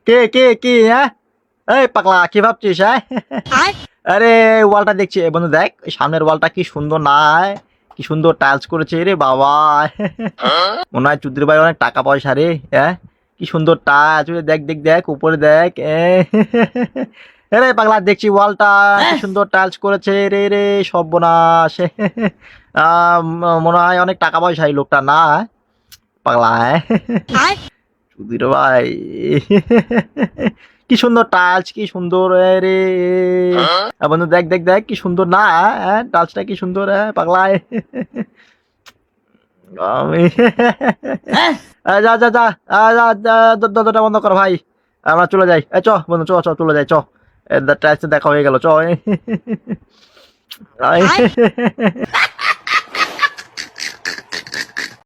কে কে কি হ্যাঁ? এই পাগলা কি ভাবছিস হ্যাঁ? আরে ওয়ালটা দেখছি বন্ধু, দেখ সামনের ওয়ালটা কি সুন্দর না, কি সুন্দর টাইলস করেছে রে বাবা। মনে হয় চুদির ভাই অনেক টাকা পয়সা রে। হ্যাঁ, কি সুন্দর টাইলস, দেখ দেখ দেখ উপরে দেখ। আরে পাগলা দেখছি ওয়ালটা কি সুন্দর টাইলস করেছে রে রে সর্বনাশ। মনে হয় অনেক টাকা পয়সা এই লোকটা না পাগলা। সুধীর ভাই কি সুন্দর টাচ, কি সুন্দর রে। বন্ধু দেখ দেখ দেখ কি সুন্দর না, টাচটা কি সুন্দর পাগলায়। আমি যা যা যা দরজাটা বন্ধ কর ভাই, আমরা চলে যাই। চ বন্ধু চ চ চলে যাই, চ টাচ দেখা হয়ে গেল, চ।